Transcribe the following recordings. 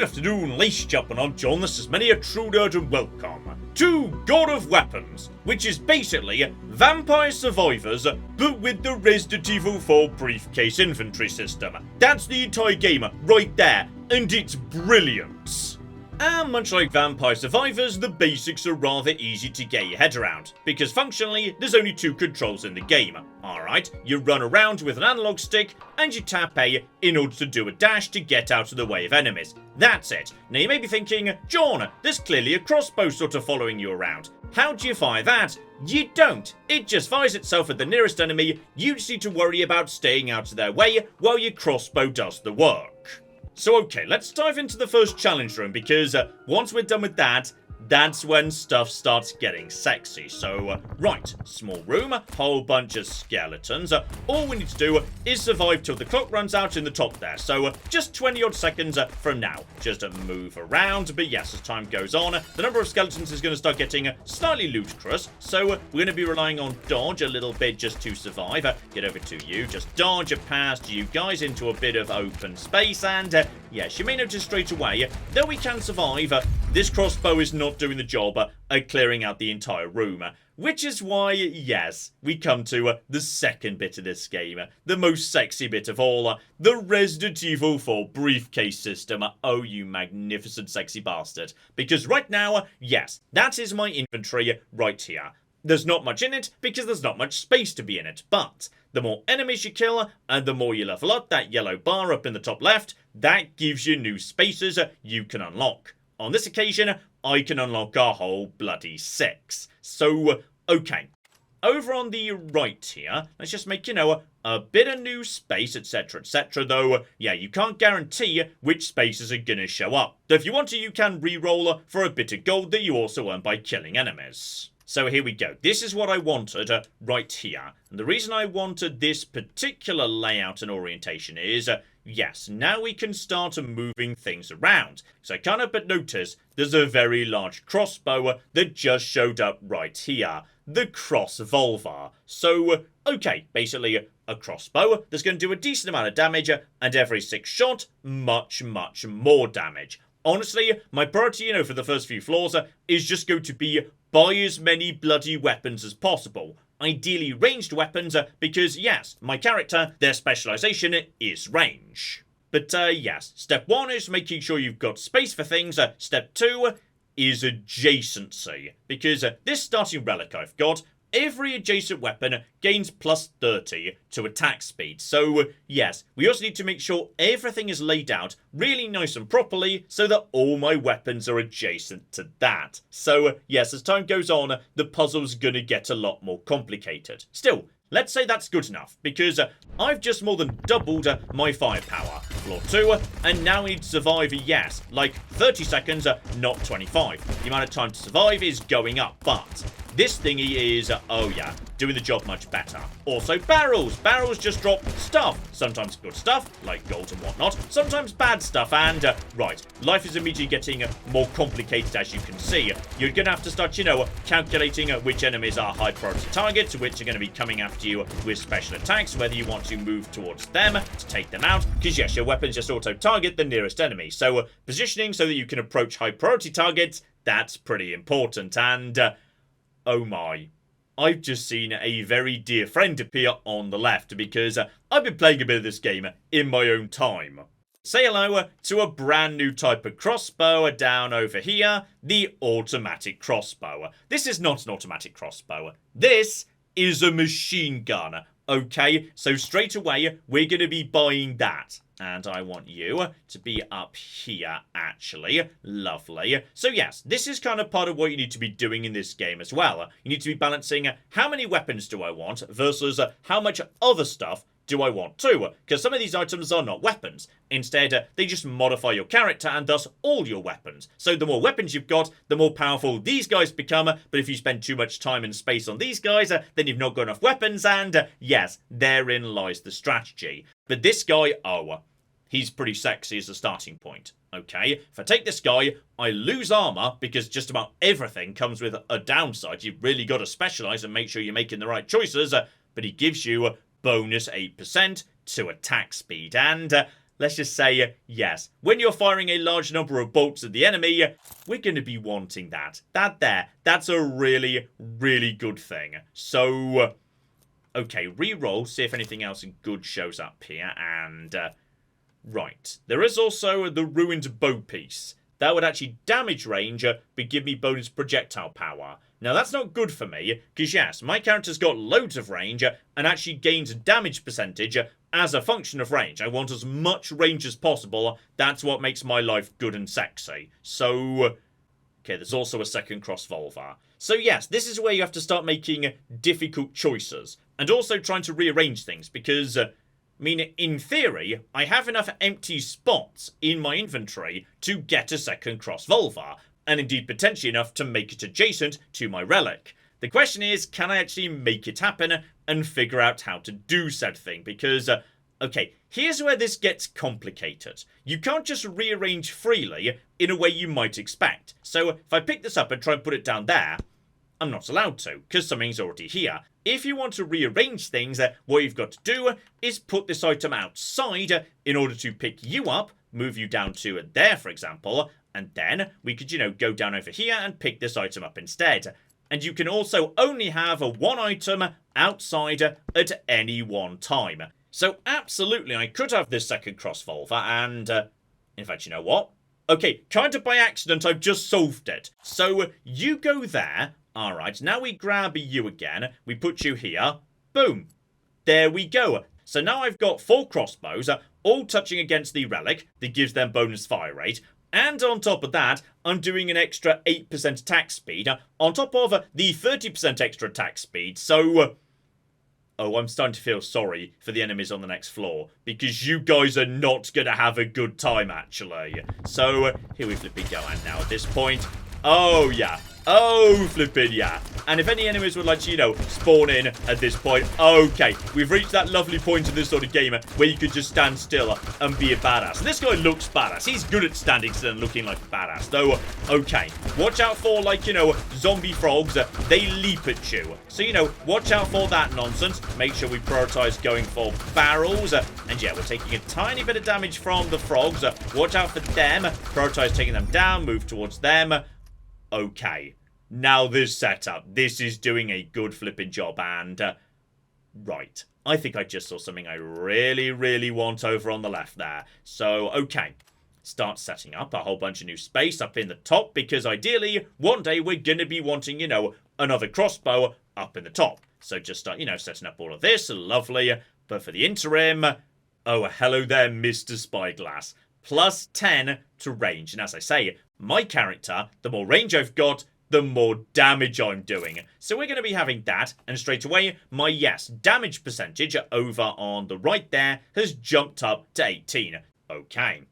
Good afternoon, ladies and gentlemen, I'm John, this is many a true nerd and welcome to God of Weapons, which is basically Vampire Survivors, but with the Resident Evil 4 briefcase inventory system. That's the entire game right there, and it's brilliant. And much like Vampire Survivors, the basics are rather easy to get your head around, because functionally, there's only two controls in the game. Alright, you run around with an analog stick, and you tap A in order to do a dash to get out of the way of enemies. That's it. Now you may be thinking, John, there's clearly a crossbow sort of following you around. How do you fire that? You don't. It just fires itself at the nearest enemy, you just need to worry about staying out of their way while your crossbow does the work. So okay, let's dive into the first challenge room, because once we're done with that, that's when stuff starts getting sexy. So, right, small room, whole bunch of skeletons. All we need to do is survive till the clock runs out in the top there. So, just 20 odd seconds from now. Just move around, but yes, as time goes on, the number of skeletons is going to start getting slightly ludicrous. So, we're going to be relying on dodge a little bit just to survive. Get over to you, just dodge past you guys into a bit of open space. And, yes, you may notice straight away, though we can survive, this crossbow is not doing the job at clearing out the entire room. Which is why, yes, we come to the second bit of this game. The most sexy bit of all. The Resident Evil 4 briefcase system. Oh, you magnificent sexy bastard. Because right now, yes, that is my inventory right here. There's not much in it because there's not much space to be in it. But the more enemies you kill and the more you level up, that yellow bar up in the top left, that gives you new spaces you can unlock. On this occasion, I can unlock a whole bloody 6. So, okay. Over on the right here, let's just make, a bit of new space, etc, etc, though, yeah, you can't guarantee which spaces are gonna show up. So if you want to, you can re-roll for a bit of gold that you also earn by killing enemies. So here we go. This is what I wanted right here. And the reason I wanted this particular layout and orientation is, yes, now we can start moving things around. So I can't help but notice there's a very large crossbow that just showed up right here. The Crossvolver. So, okay, basically a crossbow that's going to do a decent amount of damage, and every 6 shot, much, much more damage. Honestly, my priority, for the first few floors is just going to be buy as many bloody weapons as possible. Ideally ranged weapons, because yes, my character, their specialization is range. But yes, step 1 is making sure you've got space for things. Step 2 is adjacency, because this starting relic I've got, every adjacent weapon gains plus 30 to attack speed. So, yes, we also need to make sure everything is laid out really nice and properly so that all my weapons are adjacent to that. So, yes, as time goes on, the puzzle's gonna get a lot more complicated. Still, let's say that's good enough, because I've just more than doubled my firepower. Floor 2, and now we need to survive, yes, like 30 seconds, not 25. The amount of time to survive is going up, but this thingy is, oh yeah, doing the job much better. Also, barrels. Barrels just drop stuff. Sometimes good stuff, like gold and whatnot. Sometimes bad stuff, and, right, life is immediately getting more complicated, as you can see. You're gonna have to start, calculating which enemies are high priority targets, which are gonna be coming after you with special attacks, whether you want to move towards them to take them out, because yes, your weapons just auto-target the nearest enemy. So, positioning so that you can approach high priority targets, that's pretty important, and, oh my, I've just seen a very dear friend appear on the left, because I've been playing a bit of this game in my own time. Say hello to a brand new type of crossbow down over here, the automatic crossbow. This is not an automatic crossbow. This is a machine gun. Okay, so straight away, we're going to be buying that. And I want you to be up here, actually. Lovely. So yes, this is kind of part of what you need to be doing in this game as well. You need to be balancing how many weapons do I want versus how much other stuff do I want too. Because some of these items are not weapons. Instead, they just modify your character and thus all your weapons. So the more weapons you've got, the more powerful these guys become. But if you spend too much time and space on these guys, then you've not got enough weapons. And yes, therein lies the strategy. But this guy, oh, he's pretty sexy as a starting point. Okay, if I take this guy, I lose armor because just about everything comes with a downside. You've really got to specialize and make sure you're making the right choices. But he gives you bonus 8% to attack speed. And let's just say, yes, when you're firing a large number of bolts at the enemy, we're going to be wanting that. That's a really, really good thing. So, okay, re-roll, see if anything else good shows up here, and, right. There is also the ruined bow piece. That would actually damage range, but give me bonus projectile power. Now, that's not good for me, because yes, my character's got loads of range, and actually gains damage percentage as a function of range. I want as much range as possible. That's what makes my life good and sexy. So, okay, there's also a second cross-volver. So yes, this is where you have to start making difficult choices, and also trying to rearrange things, because I mean, in theory, I have enough empty spots in my inventory to get a second cross-volver, and indeed potentially enough to make it adjacent to my relic. The question is, can I actually make it happen and figure out how to do said thing? Because, okay, here's where this gets complicated. You can't just rearrange freely in a way you might expect. So if I pick this up and try and put it down there, I'm not allowed to, because something's already here. If you want to rearrange things, what you've got to do is put this item outside in order to pick you up, move you down to there, for example, and then we could, go down over here and pick this item up instead. And you can also only have one item outside at any one time. So absolutely, I could have this second cross-volver, and, in fact, you know what? Okay, kind of by accident, I've just solved it. So you go there. Alright, now we grab you again, we put you here, boom, there we go. So now I've got 4 crossbows, all touching against the relic, that gives them bonus fire rate, and on top of that, I'm doing an extra 8% attack speed, on top of the 30% extra attack speed, so... oh, I'm starting to feel sorry for the enemies on the next floor, because you guys are not going to have a good time, actually. So, here we flipping go, and now at this point, oh yeah. Oh, flippin' yeah. And if any enemies would like to, spawn in at this point, okay, we've reached that lovely point in this sort of game where you could just stand still and be a badass. And this guy looks badass. He's good at standing still and looking like a badass. Though, okay, watch out for, zombie frogs. They leap at you. So, watch out for that nonsense. Make sure we prioritize going for barrels. And yeah, we're taking a tiny bit of damage from the frogs. Watch out for them. Prioritize taking them down. Move towards them. Okay, now this setup, this is doing a good flipping job, and, right, I think I just saw something I really, really want over on the left there. So, okay, start setting up a whole bunch of new space up in the top, because ideally, one day we're going to be wanting, another crossbow up in the top. So just start, setting up all of this, lovely, but for the interim, oh, hello there, Mr. Spyglass. Plus 10 to range, and as I say, my character, the more range I've got, the more damage I'm doing. So we're going to be having that, and straight away, my, yes, damage percentage over on the right there has jumped up to 18. Okay.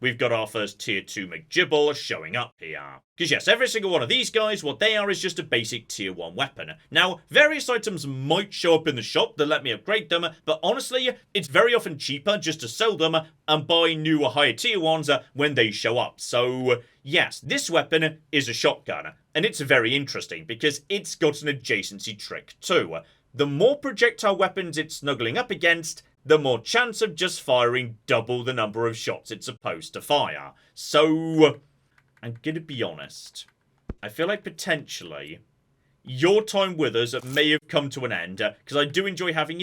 We've got our first tier 2 McGibble showing up here. Because yes, every single one of these guys, what they are is just a basic tier 1 weapon. Now, various items might show up in the shop that let me upgrade them, but honestly, it's very often cheaper just to sell them and buy new higher tier ones when they show up. So, yes, this weapon is a shotgun, and it's very interesting because it's got an adjacency trick too. The more projectile weapons it's snuggling up against, the more chance of just firing double the number of shots it's supposed to fire. So, I'm gonna be honest. I feel like potentially your time with us may have come to an end, because I do enjoy having,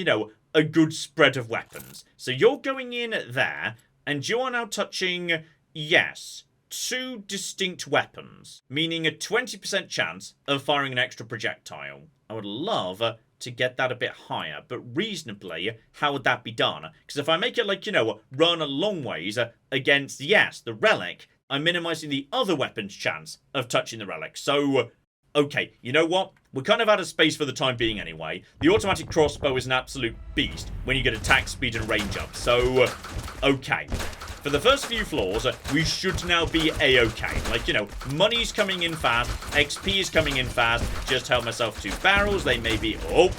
a good spread of weapons. So you're going in there, and you are now touching, yes, 2 distinct weapons, meaning a 20% chance of firing an extra projectile. I would love to get that a bit higher, but reasonably, how would that be done? Because if I make it run a long ways against, yes, the relic, I'm minimizing the other weapon's chance of touching the relic. So, okay, you know what? We're kind of out of space for the time being anyway. The automatic crossbow is an absolute beast when you get attack speed and range up. So, okay. For the first few floors, we should now be a-okay. Money's coming in fast, XP is coming in fast, just held myself 2 barrels, they may be... oh,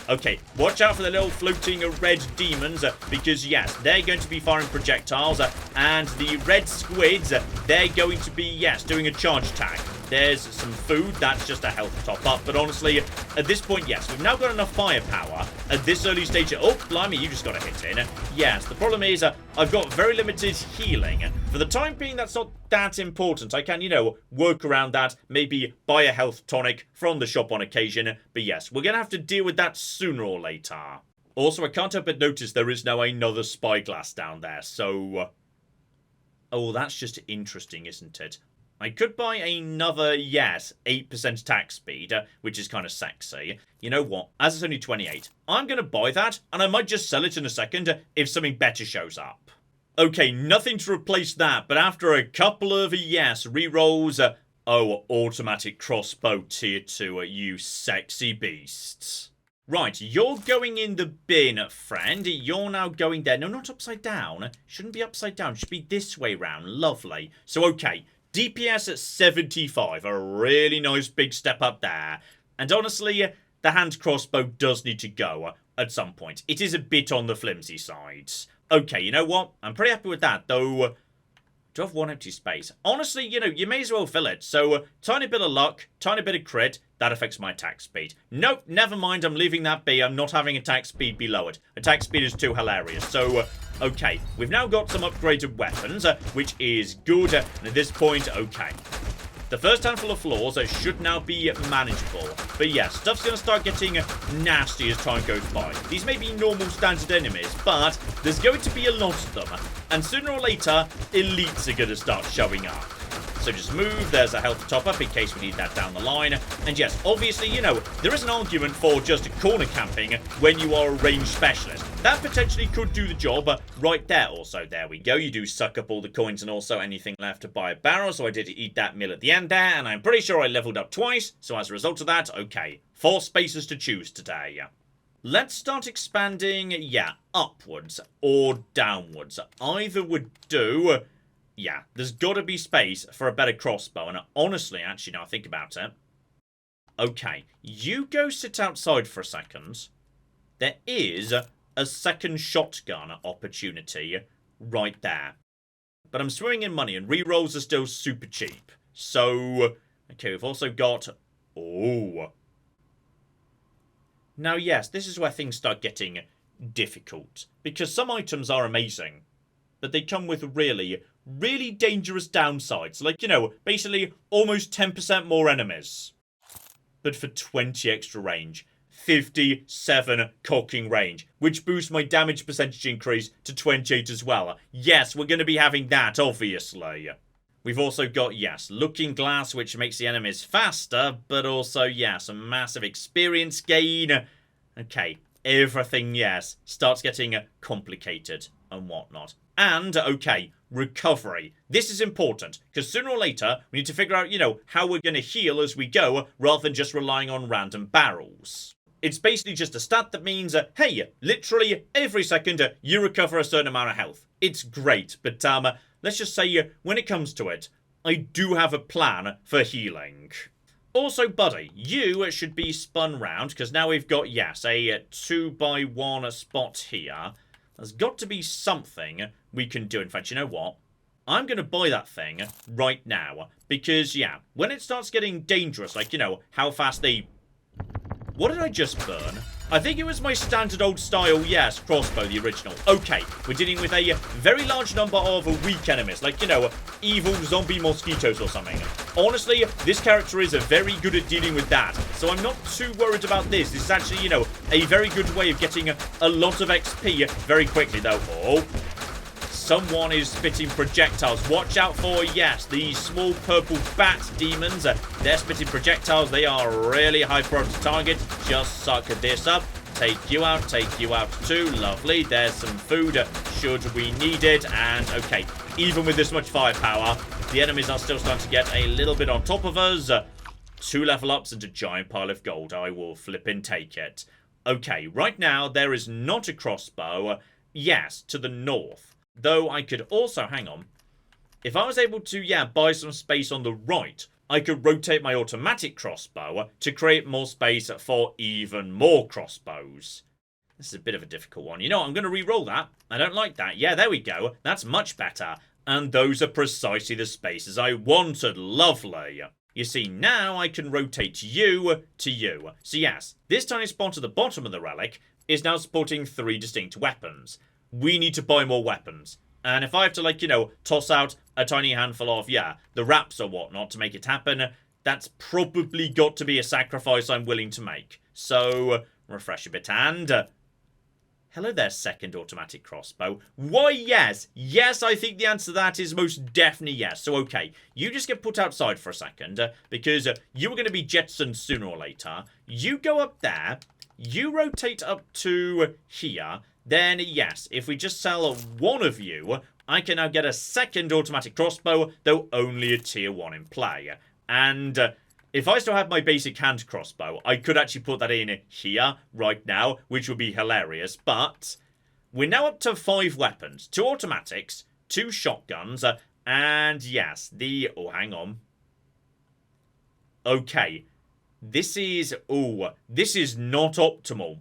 okay, watch out for the little floating red demons, because yes, they're going to be firing projectiles, and the red squids, they're going to be, yes, doing a charge attack. there's some food. That's just a health top-up. But honestly, at this point, yes, we've now got enough firepower at this early stage. Oh, blimey, you just got a hit in. Yes, the problem is I've got very limited healing. For the time being, that's not that important. I can, you know, work around that, maybe buy a health tonic from the shop on occasion. But yes, we're going to have to deal with that sooner or later. Also, I can't help but notice there is now another spyglass down there, so... Oh, that's just interesting, isn't it? I could buy another, yes, 8% attack speed, which is kind of sexy. You know what? As it's only 28, I'm going to buy that, and I might just sell it in a second if something better shows up. Okay, nothing to replace that, but after a couple of, yes, rerolls... oh, automatic crossbow tier 2, you sexy beasts. Right, you're going in the bin, friend. You're now going there. No, not upside down. Shouldn't be upside down. Should be this way round. Lovely. So, okay. DPS at 75. A really nice big step up there. And honestly, the hand crossbow does need to go at some point. It is a bit on the flimsy side. Okay, you know what? I'm pretty happy with that, though. Do I have one empty space? Honestly, you know, you may as well fill it. So, tiny bit of luck, tiny bit of crit. That affects my attack speed. Nope, never mind. I'm leaving that be. I'm not having attack speed be lowered. Attack speed is too hilarious. So, okay. We've now got some upgraded weapons, which is good. And at this point, okay. The first handful of floors should now be manageable. But yeah, stuff's going to start getting nasty as time goes by. These may be normal standard enemies, but there's going to be a lot of them. And sooner or later, elites are going to start showing up. So just move, there's a health top-up in case we need that down the line. And yes, obviously, you know, there is an argument for just corner camping when you are a ranged specialist. That potentially could do the job right there. Also, there we go. You do suck up all the coins and also anything left to buy a barrel. So I did eat that meal at the end there. And I'm pretty sure I leveled up twice. So as a result of that, okay. 4 spaces to choose today. Let's start expanding, yeah, upwards or downwards. Either would do... Yeah, there's got to be space for a better crossbow. And honestly, actually, now I think about it. Okay, you go sit outside for a second. There is a second shotgun opportunity right there. But I'm swimming in money and rerolls are still super cheap. So, okay, we've also got... Oh. Now, yes, this is where things start getting difficult. Because some items are amazing. But they come with really dangerous downsides. Like, you know, basically almost 10% more enemies. But for 20 extra range. 57 cocking range. Which boosts my damage percentage increase to 28 as well. Yes, we're going to be having that, obviously. We've also got, yes, looking glass, which makes the enemies faster. But also, yes, a massive experience gain. Okay, everything, yes, starts getting complicated and whatnot. And, okay, recovery. This is important, because sooner or later, we need to figure out, you know, how we're going to heal as we go, rather than just relying on random barrels. It's basically just a stat that means, hey, literally every second, you recover a certain amount of health. It's great, but, let's just say, when it comes to it, I do have a plan for healing. Also, buddy, you should be spun round, because now we've got, yes, a 2x1 spot here. There's got to be something we can do. In fact, you know what? I'm going to buy that thing right now. Because, yeah, when it starts getting dangerous, like, you know, how fast they... What did I just burn? I think it was my standard old style, yes, crossbow, the original. Okay, we're dealing with a very large number of weak enemies. Like, you know, evil zombie mosquitoes or something. Honestly, this character is very good at dealing with that. So I'm not too worried about this. This is actually, you know, a very good way of getting a lot of XP very quickly, though. Oh, someone is spitting projectiles. Watch out for, yes, these small purple bat demons. They're spitting projectiles. They are really high priority target. Just suck this up. Take you out too. Lovely. There's some food should we need it. And, okay, even with this much firepower, the enemies are still starting to get a little bit on top of us. 2 level ups and a giant pile of gold. I will flip and take it. Okay, right now, there is not a crossbow. Yes, to the north. Though I could also, hang on, if I was able to, yeah, buy some space on the right, I could rotate my automatic crossbow to create more space for even more crossbows. This is a bit of a difficult one. You know what, I'm going to re-roll that. I don't like that. Yeah, there we go. That's much better. And those are precisely the spaces I wanted. Lovely. You see, now I can rotate you to you. So yes, this tiny spot at the bottom of the relic is now supporting 3 distinct weapons. We need to buy more weapons. And if I have to, like, you know, toss out a tiny handful of, yeah, the wraps or whatnot to make it happen, that's probably got to be a sacrifice I'm willing to make. So, refresh a bit and... hello there, second automatic crossbow. Why, yes. Yes, I think the answer to that is most definitely yes. So, okay, you just get put outside for a second because you are going to be jettisoned sooner or later. You go up there. You rotate up to here. Then, yes, if we just sell one of you, I can now get a second automatic crossbow, though only a tier 1 in play. And... if I still have my basic hand crossbow, I could actually put that in here, right now, which would be hilarious. But we're now up to 5 weapons. 2 automatics, 2 shotguns, and yes, the... oh, hang on. Okay. This is... oh, this is not optimal.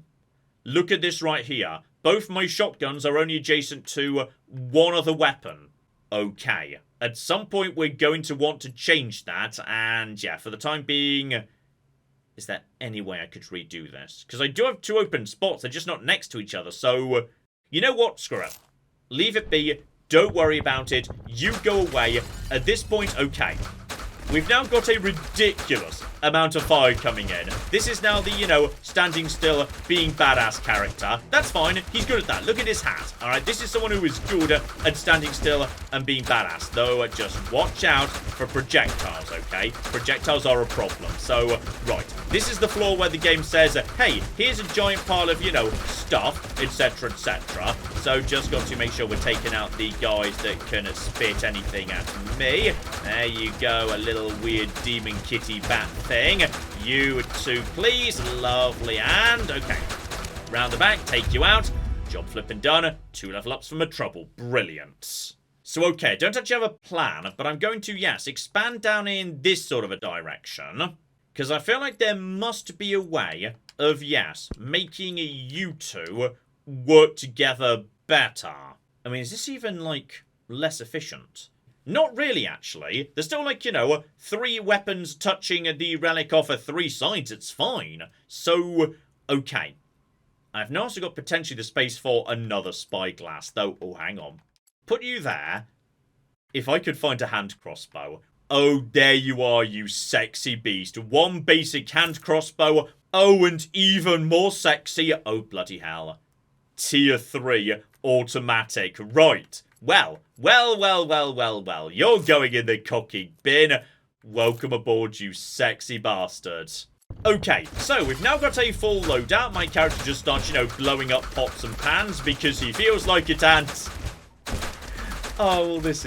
Look at this right here. Both my shotguns are only adjacent to 1 other weapon. Okay. At some point, we're going to want to change that, and yeah, for the time being, is there any way I could redo this? Because I do have 2 open spots, they're just not next to each other, so, you know what, screw it. Leave it be, don't worry about it, you go away. At this point, okay. We've now got a ridiculous amount of fire coming in. This is now the, you know, standing still, being badass character. That's fine. He's good at that. Look at his hat. All right, this is someone who is good at standing still and being badass. Though, just watch out for projectiles, okay? Projectiles are a problem. So, right, this is the floor where the game says, hey, here's a giant pile of, you know, stuff, etc., etc. So, just got to make sure we're taking out the guys that can spit anything at me. There you go, a little weird demon kitty bat thing. You 2, please. Lovely. And, okay. Round the back, take you out. Job flipping done. 2 level ups from a trouble. Brilliant. So, okay, I don't actually have a plan, but I'm going to, yes, expand down in this sort of a direction. Because I feel like there must be a way of, yes, making you 2 work together better. I mean, is this even, like, less efficient? Not really, actually. There's still, like, you know, 3 weapons touching the relic off of 3 sides. It's fine. So, okay. I've now also got potentially the space for another spyglass, though. Oh, hang on. Put you there. If I could find a hand crossbow. Oh, there you are, you sexy beast. 1 basic hand crossbow. Oh, and even more sexy. Oh, bloody hell. Tier 3 automatic. Right. Well. You're going in the cocking bin. Welcome aboard, you sexy bastard. Okay, so we've now got a full loadout. My character just starts, you know, blowing up pots and pans because he feels like it, and... oh, well, this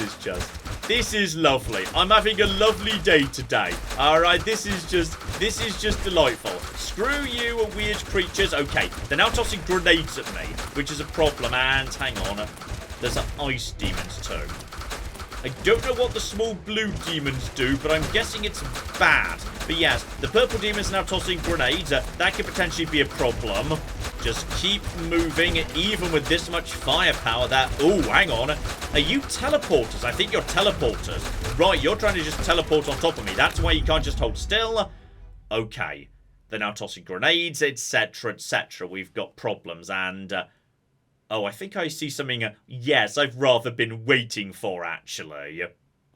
is lovely. I'm having a lovely day today. Alright, this is just delightful. Screw you, weird creatures. Okay, they're now tossing grenades at me, which is a problem, and hang on. There's ice demons too. I don't know what the small blue demons do, but I'm guessing it's bad. But yes, the purple demons are now tossing grenades. That could potentially be a problem. Just keep moving, even with this much firepower. That... oh, hang on. Are you teleporters? I think you're teleporters. Right, you're trying to just teleport on top of me. That's why you can't just hold still. Okay. They're now tossing grenades, etc., etc. We've got problems, and... oh, I think I see something, yes, I've rather been waiting for, actually.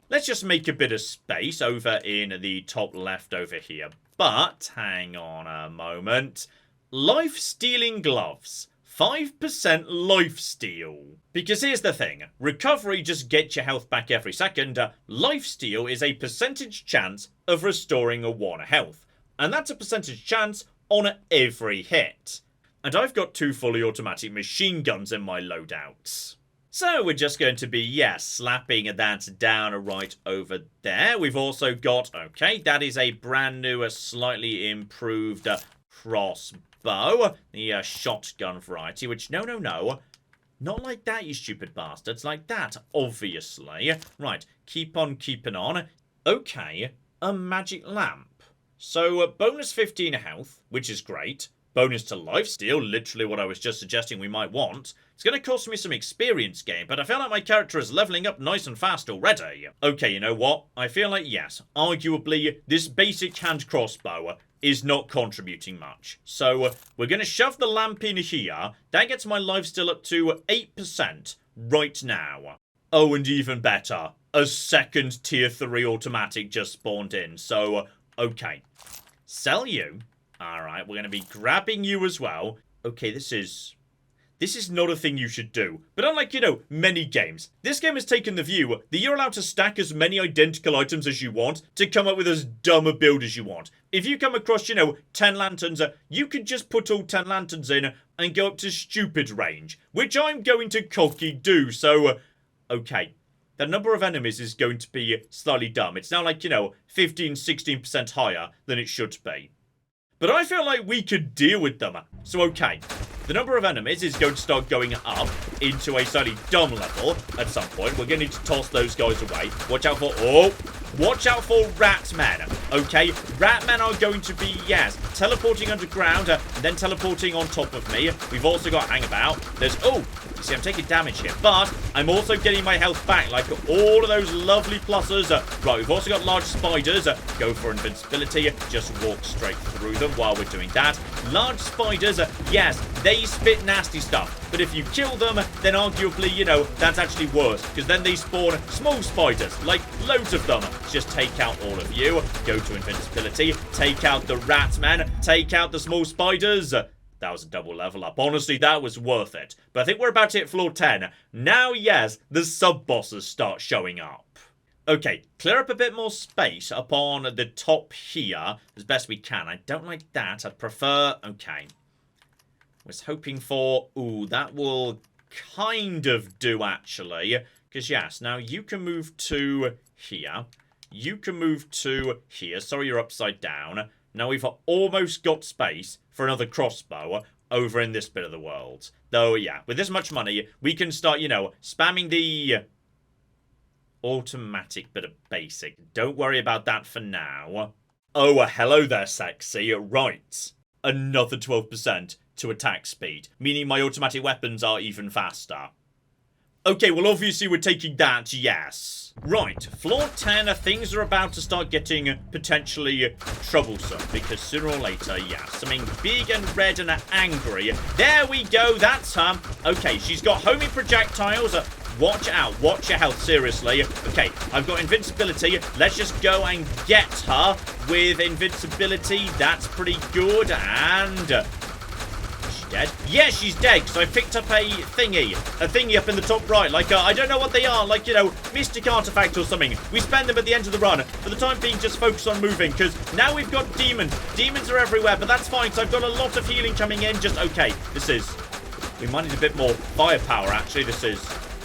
Let's just make a bit of space over in the top left over here. But, hang on a moment. Life-stealing gloves. 5% lifesteal. Because here's the thing. Recovery just gets your health back every second. Lifesteal is a percentage chance of restoring a 1 health. And that's a percentage chance on every hit. And I've got 2 fully automatic machine guns in my loadouts. So we're just going to be, yes, slapping that down right over there. We've also got, okay, that is a brand new, slightly improved crossbow. The shotgun variety, which, no. Not like that, you stupid bastards. Like that, obviously. Right, keep on keeping on. Okay, a magic lamp. So, bonus 15 health, which is great. Bonus to lifesteal, literally what I was just suggesting we might want. It's going to cost me some experience gain, but I feel like my character is leveling up nice and fast already. Okay, you know what? I feel like, yes, arguably, this basic hand crossbow is not contributing much. So, we're going to shove the lamp in here. That gets my lifesteal up to 8% right now. Oh, and even better, a second tier 3 automatic just spawned in. So, okay. Sell you. Alright, we're going to be grabbing you as well. Okay, this is not a thing you should do. But unlike, many games, this game has taken the view that you're allowed to stack as many identical items as you want to come up with as dumb a build as you want. If you come across, 10 lanterns, you could just put all 10 lanterns in and go up to stupid range, which I'm going to cocky do. So, okay. The number of enemies is going to be slightly dumb. It's now like, 15-16% higher than it should be. But I feel like we could deal with them. So, okay. The number of enemies is going to start going up into a slightly dumb level at some point. We're going to need to toss those guys away. Watch out for... Oh! Watch out for Ratmen. Okay? Ratmen are going to be, yes, teleporting underground, then teleporting on top of me. We've also got Hangabout. There's... Oh! See, I'm taking damage here, but I'm also getting my health back, like all of those lovely pluses. Right, we've also got large spiders. Go for invincibility. Just walk straight through them while we're doing that. Large spiders, yes, they spit nasty stuff. But if you kill them, then arguably, that's actually worse. Because then they spawn small spiders, like loads of them. Just take out all of you. Go to invincibility. Take out the Ratmen. Take out the small spiders. That was a double level up. Honestly, that was worth it. But I think we're about to hit floor 10. Now, yes, the sub-bosses start showing up. Okay, clear up a bit more space up on the top here as best we can. I don't like that. I'd prefer... Okay. Was hoping for... Ooh, that will kind of do, actually. Because, yes, now you can move to here. You can move to here. Sorry, you're upside down. Now we've almost got space for another crossbow over in this bit of the world. Though, yeah, with this much money, we can start, spamming the automatic bit of basic. Don't worry about that for now. Oh, hello there, sexy. Right. Another 12% to attack speed, meaning my automatic weapons are even faster. Okay, well, obviously we're taking that, yes. Right, floor 10, things are about to start getting potentially troublesome, because sooner or later, yes, something big and red and angry. There we go, that's her. Okay, she's got homing projectiles. Watch out, watch your health, seriously. Okay, I've got invincibility. Let's just go and get her with invincibility. That's pretty good, and... Dead? Yeah, she's dead, because I picked up a thingy up in the top right, like, I don't know what they are, like, mystic artifact or something. We spend them at the end of the run. For the time being, just focus on moving, because now we've got demons. Demons are everywhere, but that's fine, because I've got a lot of healing coming in. Just, okay, we might need a bit more firepower, actually,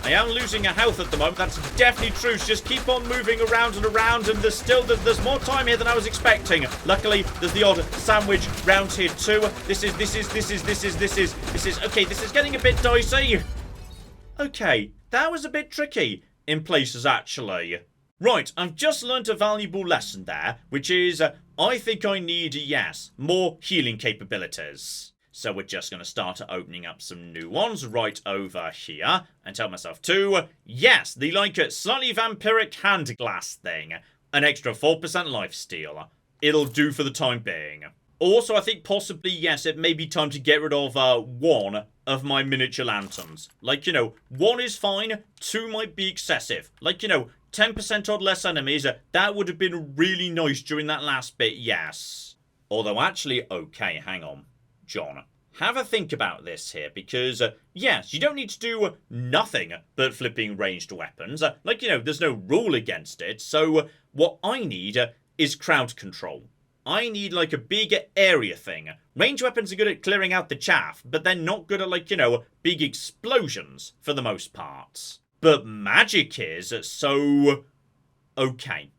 I am losing a health at the moment. That's definitely true. So just keep on moving around and around, and there's more time here than I was expecting. Luckily, there's the odd sandwich round here too. This is okay. This is getting a bit dicey. Okay, that was a bit tricky in places actually. Right, I've just learnt a valuable lesson there, which is I think I need, yes, more healing capabilities. So we're just going to start opening up some new ones right over here. And tell myself to, yes, the slightly vampiric hand glass thing. An extra 4% lifesteal. It'll do for the time being. Also, I think possibly, yes, it may be time to get rid of one of my miniature lanterns. Like, one is fine, two might be excessive. Like, 10% odd less enemies, that would have been really nice during that last bit, yes. Although actually, okay, hang on. John, have a think about this here, because, yes, you don't need to do nothing but flipping ranged weapons. There's no rule against it, so what I need is crowd control. I need, a big area thing. Ranged weapons are good at clearing out the chaff, but they're not good at, big explosions, for the most part. But magic is, so... Okay.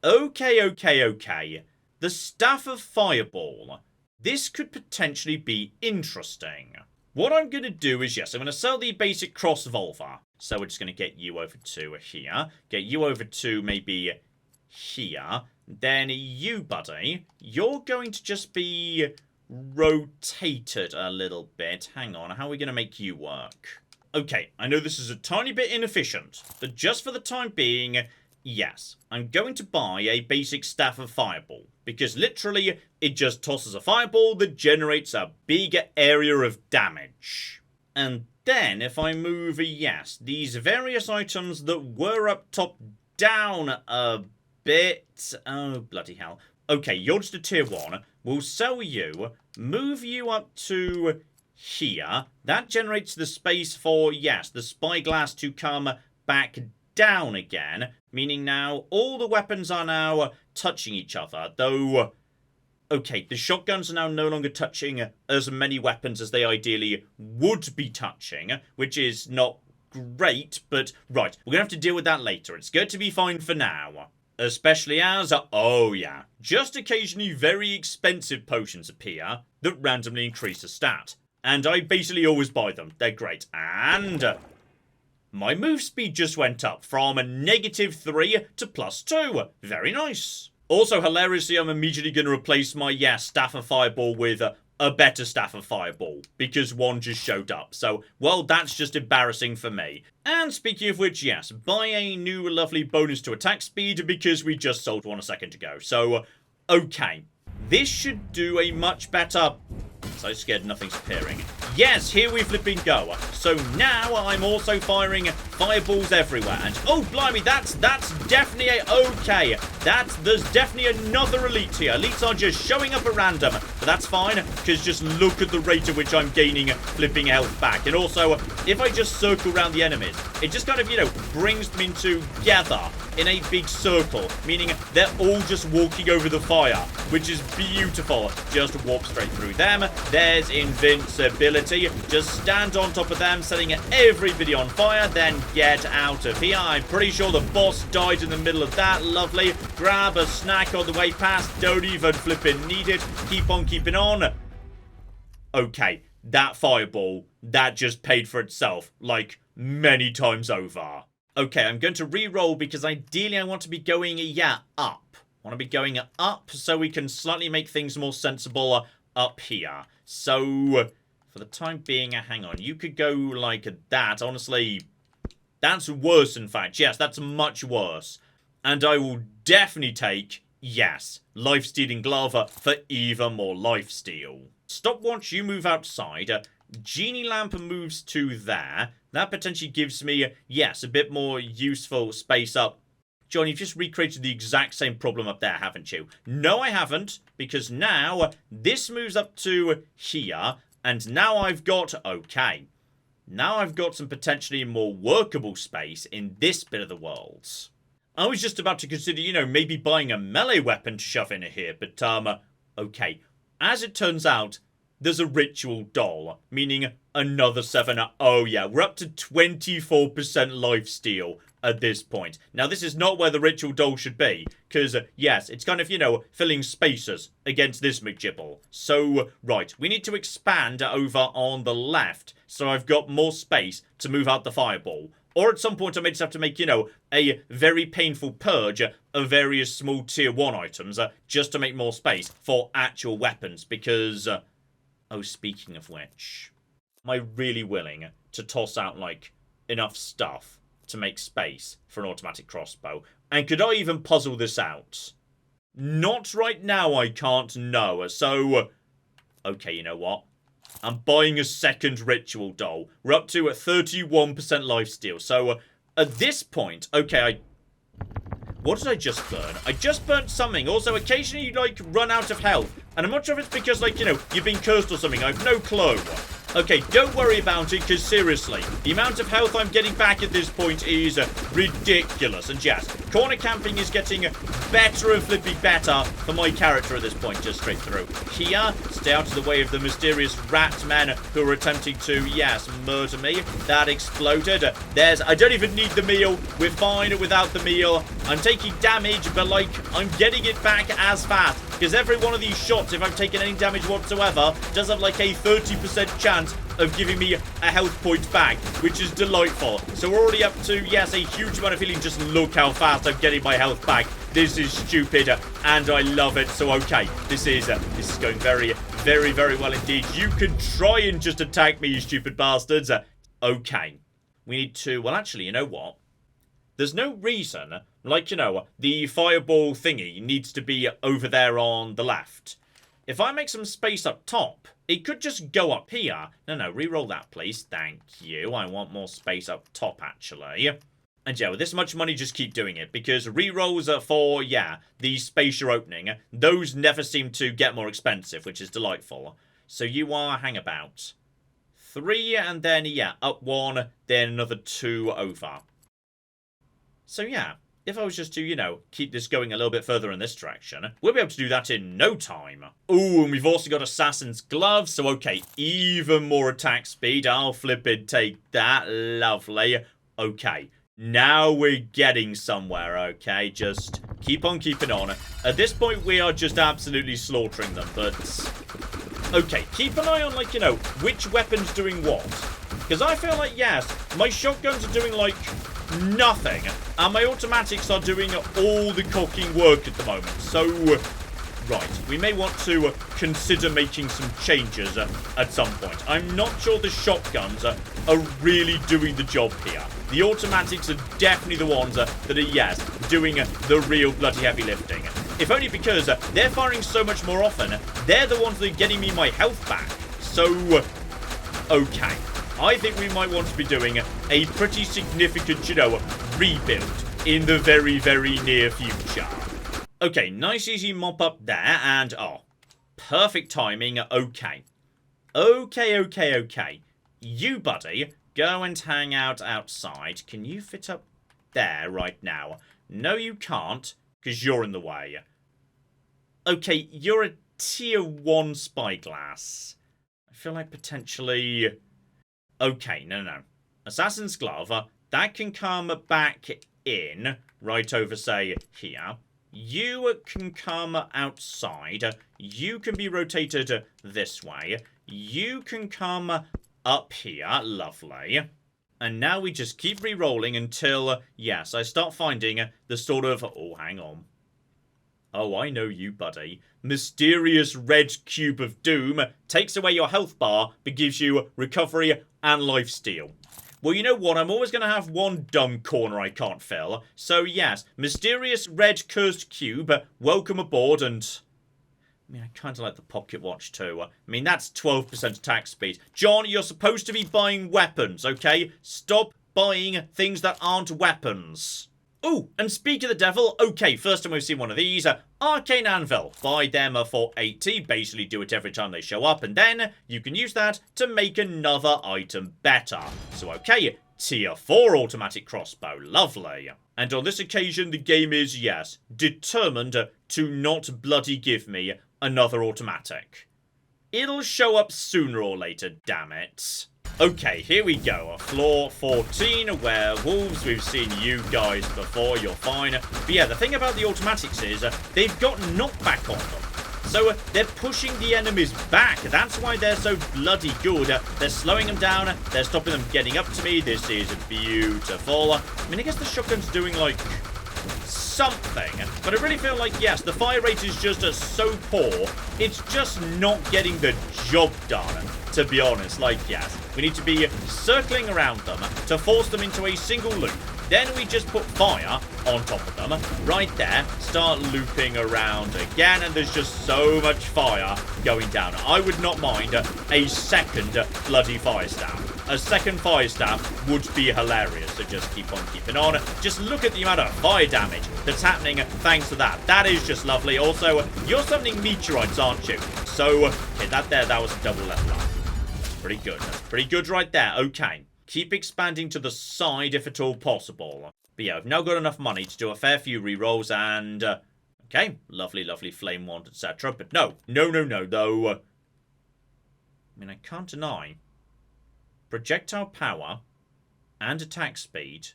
Okay. The Staff of Fireball... This could potentially be interesting. What I'm going to do is, yes, I'm going to sell the basic cross-volver. So we're just going to get you over to here. Get you over to maybe here. Then you, buddy, you're going to just be rotated a little bit. Hang on, how are we going to make you work? Okay, I know this is a tiny bit inefficient, but just for the time being, yes, I'm going to buy a basic Staff of Fireball, because literally, it just tosses a fireball that generates a bigger area of damage. And then, if I move, yes, these various items that were up top down a bit... Oh, bloody hell. Okay, you're just a tier 1. We'll sell you, move you up to here. That generates the space for, yes, the spyglass to come back down again. Meaning now, all the weapons are now touching each other. Though, okay, the shotguns are now no longer touching as many weapons as they ideally would be touching. Which is not great, but right, we're going to have to deal with that later. It's going to be fine for now. Especially as, oh yeah, just occasionally very expensive potions appear that randomly increase the stat. And I basically always buy them. They're great. And my move speed just went up from a -3 to +2. Very nice. Also, hilariously, I'm immediately going to replace my, Staff of Fireball with a better Staff of Fireball, because one just showed up. So, well, that's just embarrassing for me. And speaking of which, yes, buy a new lovely bonus to attack speed, because we just sold one a second ago. So, okay. This should do a much better... So scared nothing's appearing. Yes, here we flipping go. So now I'm also firing fireballs everywhere. And oh, blimey, that's definitely a... Okay, there's definitely another elite here. Elites are just showing up at random. But that's fine, because just look at the rate at which I'm gaining flipping health back. And also, if I just circle around the enemies, it just kind of, brings them in together in a big circle. Meaning they're all just walking over the fire, which is beautiful. Just warp straight through them. There's invincibility. Just stand on top of them, setting everybody on fire, then get out of here. I'm pretty sure the boss died in the middle of that. Lovely. Grab a snack on the way past. Don't even flipping need it. Keep on keeping on. Okay, that fireball, that just paid for itself, like, many times over. Okay, I'm going to re-roll because ideally I want to be going, up. I want to be going up so we can slightly make things more sensible up here. So, for the time being, hang on. You could go like that. Honestly, that's worse, in fact. Yes, that's much worse. And I will definitely take, life-stealing glove for even more lifesteal. Stopwatch, you move outside. Genie lamp moves to there. That potentially gives me, a bit more useful space up. John, you've just recreated the exact same problem up there, haven't you? No, I haven't, because now this moves up to here, and now I've got, now I've got some potentially more workable space in this bit of the world. I was just about to consider, maybe buying a melee weapon to shove in here, but, okay. As it turns out, there's a ritual doll, meaning another 7. Oh, yeah, we're up to 24% lifesteal at this point. Now, this is not where the ritual doll should be, because, it's kind of, filling spaces against this McGibble. So, right, we need to expand over on the left, so I've got more space to move out the fireball. Or at some point I may just have to make, a very painful purge of various small tier 1 items, just to make more space for actual weapons, because... oh, speaking of which, am I really willing to toss out, enough stuff to make space for an automatic crossbow? And could I even puzzle this out? Not right now, I can't know. So, okay, you know what? I'm buying a second ritual doll. We're up to 31% lifesteal. So, at this point, okay, what did I just burn? I just burnt something. Also, occasionally you, run out of health. And I'm not sure if it's because, you've been cursed or something. I've no clue. Okay, don't worry about it, because seriously, the amount of health I'm getting back at this point is ridiculous. And yes, corner camping is getting better and flipping better for my character at this point, just straight through. Here, stay out of the way of the mysterious rat men who are attempting to, murder me. That exploded. I don't even need the meal. We're fine without the meal. I'm taking damage, but, I'm getting it back as fast. Because every one of these shots, if I've taken any damage whatsoever, does have, a 30% chance of giving me a health point back, which is delightful. So we're already up to, a huge amount of healing. Just look how fast I'm getting my health back. This is stupid, and I love it. So, okay, this is going very, Very, very well indeed. You can try and just attack me, you stupid bastards. Okay. We need to... Well, actually, you know what? There's no reason, like, you know, the fireball thingy needs to be over there on the left. If I make some space up top, it could just go up here. No, re-roll that, please. Thank you. I want more space up top, actually. And yeah, with this much money, just keep doing it. Because re-rolls for, yeah, the space you're opening, those never seem to get more expensive, which is delightful. So you are, hang about, 3, and then, yeah, up 1, then another 2 over. So yeah, if I was just to, you know, keep this going a little bit further in this direction, we'll be able to do that in no time. Ooh, and we've also got Assassin's Gloves, so okay, even more attack speed. I'll flip it, take that. Lovely. Okay, now we're getting somewhere, okay? Just keep on keeping on. At this point, we are just absolutely slaughtering them, but... Okay, keep an eye on, like, you know, which weapon's doing what. Because I feel like, yes, my shotguns are doing, like... nothing, and my automatics are doing all the cocking work at the moment. So, right, we may want to consider making some changes at some point. I'm not sure the shotguns are really doing the job here. The automatics are definitely the ones that are, yes, doing the real bloody heavy lifting. If only because they're firing so much more often, they're the ones that are getting me my health back. So, okay. I think we might want to be doing a pretty significant, you know, rebuild in the very, very near future. Okay, nice easy mop up there, and, oh, perfect timing, okay. Okay. You, buddy, go and hang out outside. Can you fit up there right now? No, you can't, because you're in the way. Okay, you're a tier 1 spyglass. I feel like potentially... Okay, no. Assassin's Glove, that can come back in, right over, say, here. You can come outside. You can be rotated this way. You can come up here. Lovely. And now we just keep re-rolling until, yes, I start finding the sort of... Oh, hang on. Oh, I know you, buddy. Mysterious red cube of doom takes away your health bar, but gives you recovery and lifesteal. Well, you know what? I'm always going to have one dumb corner I can't fill. So, yes, mysterious red cursed cube, welcome aboard, and... I mean, I kind of like the pocket watch, too. I mean, that's 12% attack speed. John, you're supposed to be buying weapons, okay? Stop buying things that aren't weapons. Ooh, and speak of the devil, okay, first time we've seen one of these, Arcane Anvil. Buy them for 80, basically do it every time they show up, and then you can use that to make another item better. So okay, tier 4 automatic crossbow, lovely. And on this occasion, the game is, yes, determined to not bloody give me another automatic. It'll show up sooner or later, damn it. Okay, here we go. Floor 14, werewolves. We've seen you guys before, you're fine. But yeah, the thing about the automatics is they've got knockback on them. So they're pushing the enemies back. That's why they're so bloody good. They're slowing them down. They're stopping them getting up to me. This is beautiful. I mean, I guess the shotgun's doing, like, something. But I really feel like, yes, the fire rate is just so poor. It's just not getting the job done, to be honest. Like, yes, we need to be circling around them to force them into a single loop. Then we just put fire on top of them, right there, start looping around again, and there's just so much fire going down. I would not mind a second bloody fire staff. A second fire staff would be hilarious, so just keep on keeping on. Just look at the amount of fire damage that's happening thanks to that. That is just lovely. Also, you're summoning meteorites, aren't you? So, okay, that was a double level up. That's pretty good. That's pretty good right there. Okay. Keep expanding to the side if at all possible. But yeah, I've now got enough money to do a fair few rerolls and... okay, lovely flame wand, etc. But no, though. I mean, I can't deny. Projectile power and attack speed.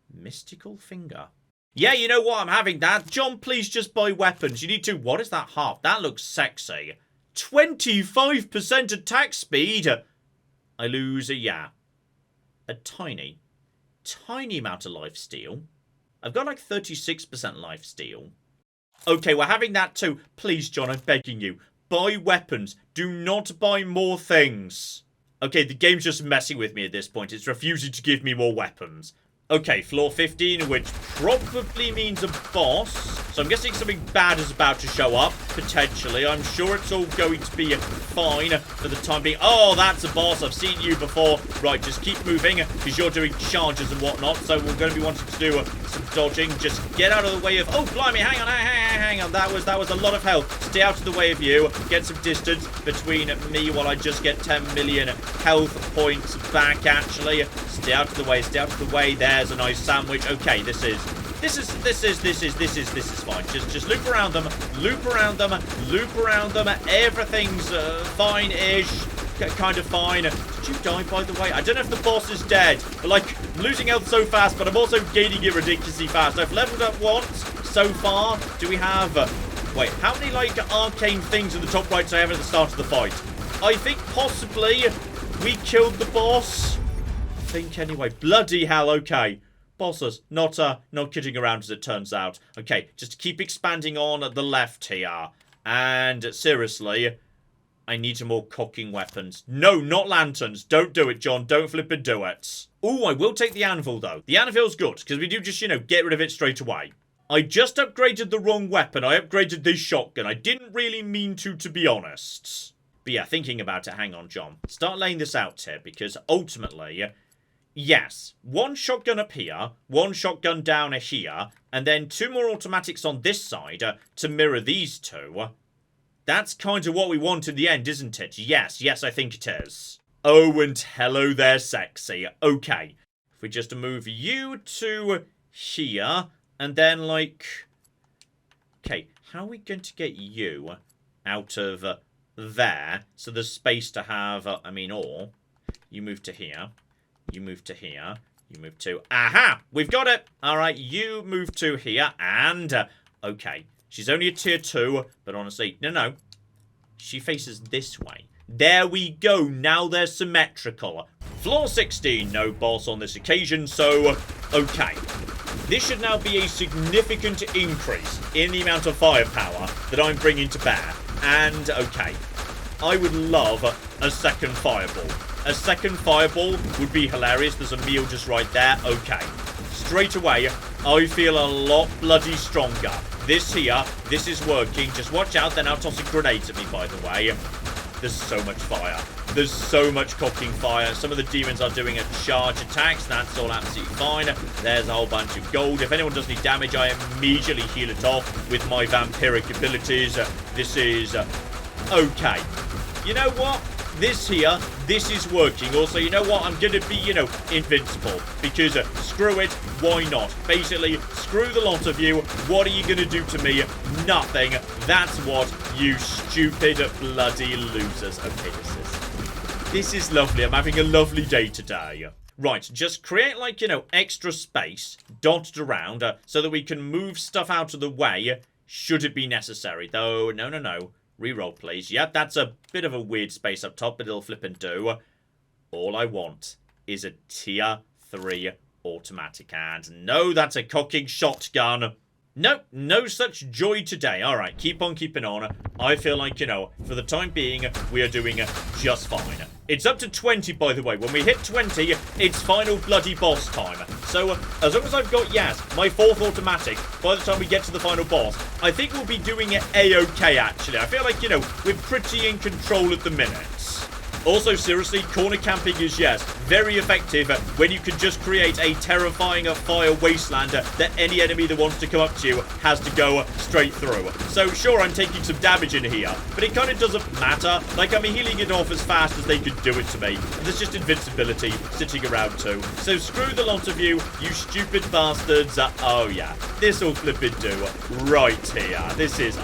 Mystical finger. Yeah, you know what? I'm having that. John, please just buy weapons. You need to... What is that half? That looks sexy. 25% attack speed. I lose a yeah. A tiny amount of lifesteal. I've got like 36% lifesteal. Okay, we're having that too. Please, John, I'm begging you. buy weapons. Do not buy more things. Okay, the game's just messing with me at this point. It's refusing to give me more weapons. Okay, floor 15, which probably means a boss. So I'm guessing something bad is about to show up, potentially. I'm sure it's all going to be fine for the time being. Oh, that's a boss. I've seen you before. Right, just keep moving, because you're doing charges and whatnot. So we're going to be wanting to do some dodging. Just get out of the way of... Oh, blimey, hang on, hang on. That was a lot of health. Stay out of the way of you. Get some distance between me while I just get 10 million health points back, actually. Stay out of the way, stay out of the way. There's a nice sandwich. Okay, this is fine. Just loop around them, loop around them, loop around them. Everything's fine-ish, kind of fine. Did you die, by the way? I don't know if the boss is dead, but like, I'm losing health so fast, but I'm also gaining it ridiculously fast. I've leveled up once so far. Do we have... wait, how many, like, arcane things in the top right do I have at the start of the fight? I think possibly we killed the boss. I think anyway. Bloody hell, okay. Bosses, not kidding around as it turns out. Okay, just keep expanding on the left here. And seriously, I need some more cooking weapons. No, not lanterns. Don't do it, John. Don't flip and do it. Ooh, I will take the anvil, though. The anvil's good, because we do just, you know, get rid of it straight away. I just upgraded the wrong weapon. I upgraded this shotgun. I didn't really mean to be honest. But yeah, thinking about it, hang on, John. Start laying this out here, because ultimately... yes, one shotgun up here, one shotgun down here, and then 2 more automatics on this side to mirror these two. That's kind of what we want in the end, isn't it? Yes, I think it is. Oh, and hello there, sexy. Okay, if we just move you to here, and then, like... okay, how are we going to get you out of there? So there's space to have, or you move to here. You move to here. You move to... aha! We've got it! Alright, you move to here. And... okay. She's only a tier 2. But honestly... no. She faces this way. There we go. Now they're symmetrical. Floor 16. No boss on this occasion. So... okay. This should now be a significant increase in the amount of firepower that I'm bringing to bear. And... okay. I would love a second fireball. A second fireball would be hilarious. There's a meal just right there. Okay. Straight away, I feel a lot bloody stronger. This here, this is working. Just watch out. They're now tossing grenades at me, by the way. There's so much fire. There's so much cooking fire. Some of the demons are doing a charge attacks. That's all absolutely fine. There's a whole bunch of gold. If anyone does any damage, I immediately heal it off with my vampiric abilities. This is... okay. You know what? This here, this is working. Also, you know what? I'm going to be, you know, invincible. Because screw it, why not? Basically, screw the lot of you. What are you going to do to me? Nothing. That's what, you stupid bloody losers. Okay, this is lovely. I'm having a lovely day today. Right, just create, like, you know, extra space dotted around so that we can move stuff out of the way should it be necessary. Though, no. Reroll, please. Yep, that's a bit of a weird space up top, but it'll flip and do. All I want is a tier 3 automatic. And no, that's a cocking shotgun. Nope, no such joy today. Alright, keep on keeping on. I feel like, you know, for the time being, we are doing just fine. It's up to 20, by the way. When we hit 20, it's final bloody boss time. So, as long as I've got, yes, my 4th automatic, by the time we get to the final boss, I think we'll be doing it A-okay, actually. I feel like, you know, we're pretty in control at the minute. Also, seriously, corner camping is, yes, very effective when you can just create a terrifying fire wasteland that any enemy that wants to come up to you has to go straight through. So, sure, I'm taking some damage in here, but it kind of doesn't matter. Like, I'm healing it off as fast as they could do it to me. There's just invincibility sitting around too. So, screw the lot of you, you stupid bastards. Oh, yeah, this will flip it do right here. This is...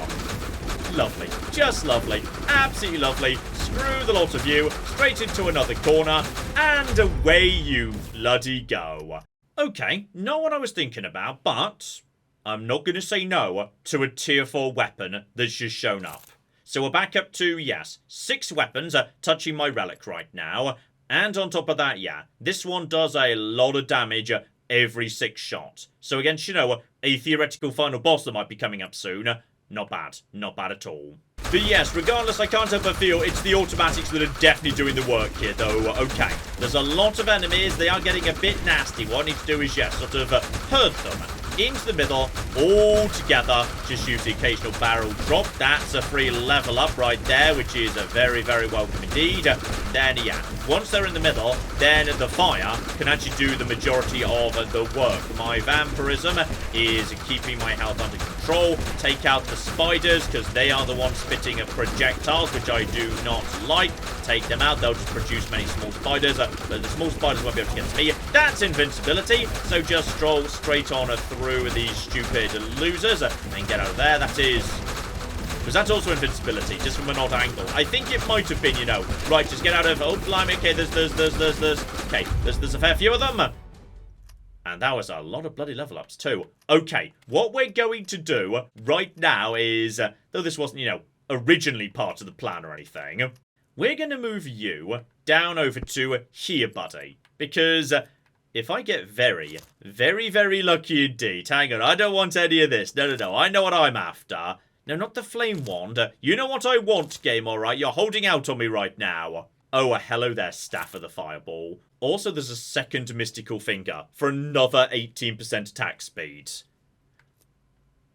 lovely. Just lovely. Absolutely lovely. Screw the lot of you. Straight into another corner. And away you bloody go. Okay, not what I was thinking about, but I'm not going to say no to a tier 4 weapon that's just shown up. So we're back up to, yes, 6 weapons touching my relic right now. And on top of that, yeah, this one does a lot of damage every 6 shots. So against, you know, a theoretical final boss that might be coming up soon, not bad. Not bad at all. But yes, regardless, I can't help but feel it's the automatics that are definitely doing the work here, though. Okay, there's a lot of enemies. They are getting a bit nasty. What I need to do is, yes, sort of herd them into the middle, all together. Just use the occasional barrel drop. That's a free level up right there, which is a very, very welcome indeed. Then, yeah, once they're in the middle, then the fire can actually do the majority of the work. My vampirism is keeping my health under control. Take out the spiders, because they are the ones spitting projectiles, which I do not like. Take them out. They'll just produce many small spiders, but the small spiders won't be able to get to me. That's invincibility, so just stroll straight on through these stupid losers and get out of there. That is... because that's also invincibility, just from an odd angle. I think it might have been, you know. Right, just get out of... oh, blimey. Okay, there's... okay, there's a fair few of them. And that was a lot of bloody level ups too. Okay, what we're going to do right now is... though this wasn't, you know, originally part of the plan or anything... we're going to move you down over to here, buddy. Because if I get very, very, very lucky indeed... hang on, I don't want any of this. No. I know what I'm after. No, not the flame wand. You know what I want, game, alright? You're holding out on me right now. Oh, hello there, Staff of the Fireball. Also, there's a second mystical finger for another 18% attack speed.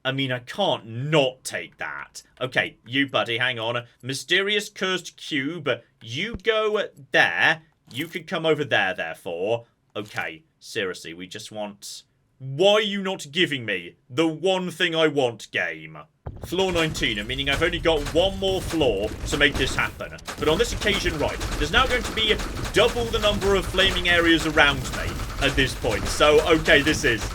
I mean, I can't not take that. Okay, you, buddy, hang on. Mysterious Cursed Cube. You go there. You can come over there, therefore. Okay, seriously, we just want... why are you not giving me the one thing I want, game? Floor 19, meaning I've only got one more floor to make this happen. But on this occasion, right, there's now going to be double the number of flaming areas around me at this point. So, okay, this is...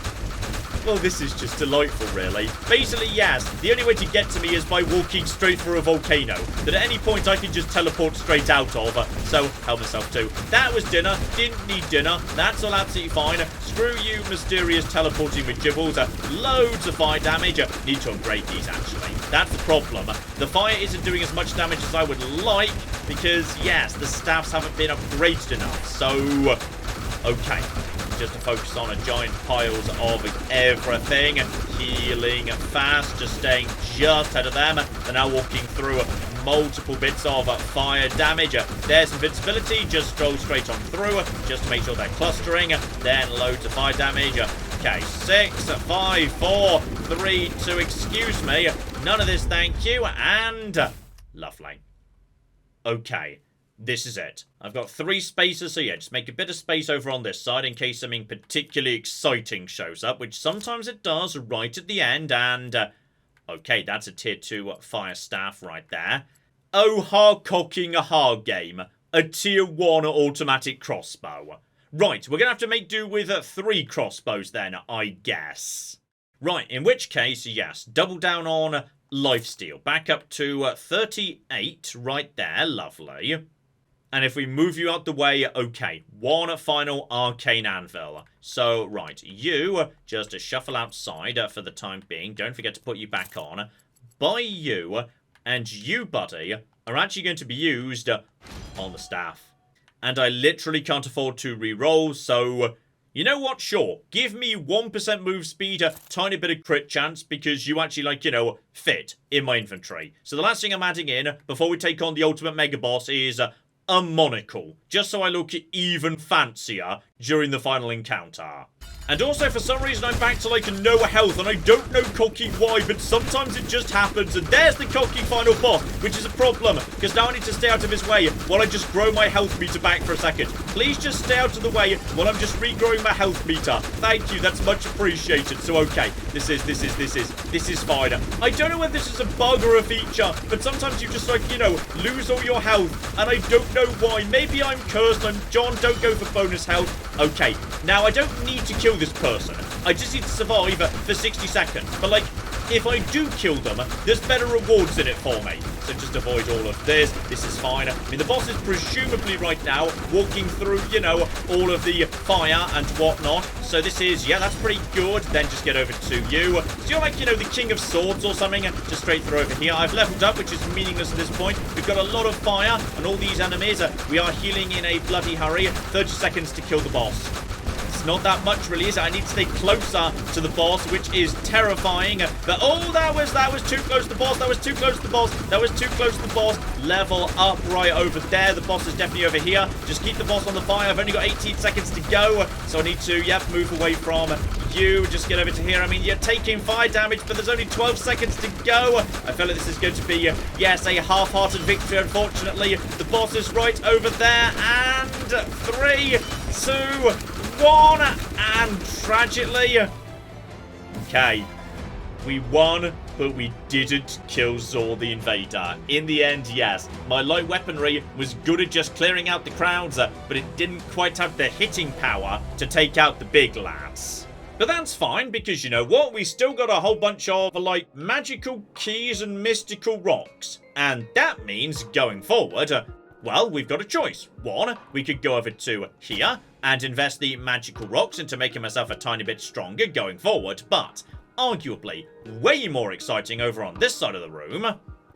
well, this is just delightful, really. Basically, yes, the only way to get to me is by walking straight through a volcano that at any point I can just teleport straight out of. So, help myself too. That was dinner. Didn't need dinner. That's all absolutely fine. Screw you, mysterious teleporting with gibbles. Loads of fire damage. Need to upgrade these, actually. That's the problem. The fire isn't doing as much damage as I would like because, yes, the staffs haven't been upgraded enough. So, okay. Just to focus on a giant piles of everything. Healing fast, just staying just ahead of them. They're now walking through multiple bits of fire damage. There's invincibility, just stroll straight on through, just to make sure they're clustering. Then loads of fire damage. Okay, 6, 5, 4, 3, 2, excuse me. None of this, thank you. And lovely. Okay. This is it. I've got 3 spaces, so yeah, just make a bit of space over on this side in case something particularly exciting shows up, which sometimes it does right at the end, and... okay, that's a tier 2 fire staff right there. Oh, hard cocking a hard game. A tier 1 automatic crossbow. Right, we're going to have to make do with 3 crossbows then, I guess. Right, in which case, yes, double down on lifesteal. Back up to 38 right there, lovely. And if we move you out the way, okay, 1 final arcane anvil. So, right, you just to shuffle outside for the time being. Don't forget to put you back on. By you, and you, buddy, are actually going to be used on the staff. And I literally can't afford to re-roll, so... you know what? Sure. Give me 1% move speed, a tiny bit of crit chance, because you actually, like, you know, fit in my inventory. So the last thing I'm adding in, before we take on the ultimate mega boss, is... a monocle, just so I look even fancier during the final encounter. And also, for some reason, I'm back to, like, no health, and I don't know cocky why, but sometimes it just happens, and there's the cocky final boss, which is a problem, because now I need to stay out of his way while I just grow my health meter back for a second. Please just stay out of the way while I'm just regrowing my health meter. Thank you, that's much appreciated. So, okay, this is fine. I don't know whether this is a bug or a feature, but sometimes you just, like, you know, lose all your health, and I don't know why. Maybe I'm cursed, I'm John, don't go for bonus health. Okay, now I don't need to kill this person. I just need to survive for 60 seconds. But, like, if I do kill them, there's better rewards in it for me. So just avoid all of this. This is fine. I mean, the boss is presumably right now walking through, you know, all of the fire and whatnot. So this is, yeah, that's pretty good. Then just get over to you. So you're like, you know, the King of Swords or something. Just straight through over here. I've leveled up, which is meaningless at this point. We've got a lot of fire and all these enemies. We are healing in a bloody hurry. 30 seconds to kill the boss. It's not that much, really, is it? I need to stay closer to the boss, which is terrifying. But, oh, that was too close to the boss. That was too close to the boss. That was too close to the boss. Level up right over there. The boss is definitely over here. Just keep the boss on the fire. I've only got 18 seconds to go, so I need to, move away from you. Just get over to here. I mean, you're taking fire damage, but there's only 12 seconds to go. I feel like this is going to be, yes, a half-hearted victory, unfortunately. The boss is right over there, and 3, 2, 1, and tragically, okay, we won, but we didn't kill Zor the Invader. In the end, yes, my light weaponry was good at just clearing out the crowds, but it didn't quite have the hitting power to take out the big lads. But that's fine, because you know what? We still got a whole bunch of, like, magical keys and mystical rocks. And that means, going forward, well, we've got a choice. One, we could go over to here and invest the magical rocks into making myself a tiny bit stronger going forward. But, arguably, way more exciting over on this side of the room,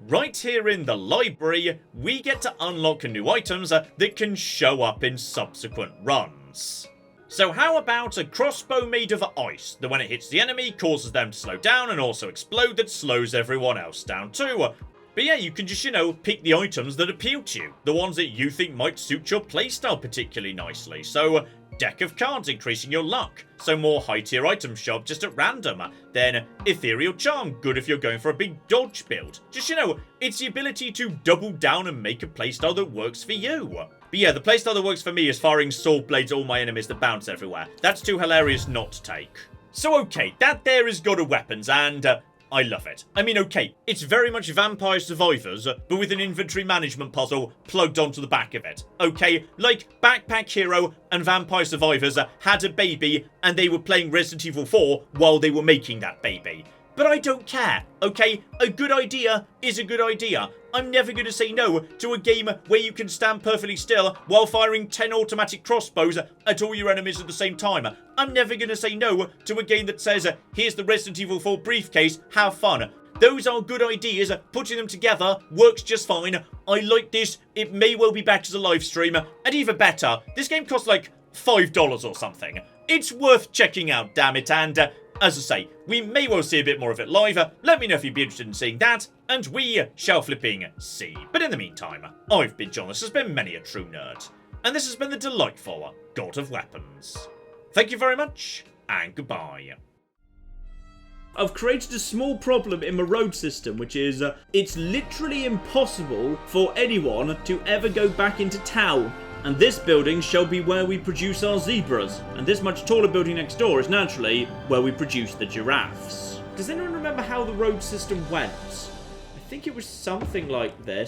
right here in the library, we get to unlock new items that can show up in subsequent runs. So how about a crossbow made of ice, that when it hits the enemy, causes them to slow down and also explode, that slows everyone else down too? But yeah, you can just, pick the items that appeal to you, the ones that you think might suit your playstyle particularly nicely. So, deck of cards increasing your luck, so more high tier items show up just at random. Then, ethereal charm, good if you're going for a big dodge build. Just, it's the ability to double down and make a playstyle that works for you. But yeah, the playstyle that works for me is firing sword blades at all my enemies that bounce everywhere. That's too hilarious not to take. So okay, that there is God of Weapons, and I love it. I mean, okay, it's very much Vampire Survivors, but with an inventory management puzzle plugged onto the back of it. Okay, like Backpack Hero and Vampire Survivors had a baby, and they were playing Resident Evil 4 while they were making that baby. But I don't care, okay? A good idea is a good idea. I'm never going to say no to a game where you can stand perfectly still while firing 10 automatic crossbows at all your enemies at the same time. I'm never going to say no to a game that says, here's the Resident Evil 4 briefcase, have fun. Those are good ideas. Putting them together works just fine. I like this. It may well be back as a live stream. And even better, this game costs like $5 or something. It's worth checking out, damn it, and as I say, we may well see a bit more of it live. Let me know if you'd be interested in seeing that, and we shall flipping see. But in the meantime, I've been John, this has been Many a True Nerd, and this has been the delightful God of Weapons. Thank you very much, and goodbye. I've created a small problem in my road system, which is, it's literally impossible for anyone to ever go back into town. And this building shall be where we produce our zebras. And this much taller building next door is naturally where we produce the giraffes. Does anyone remember how the road system went? I think it was something like this.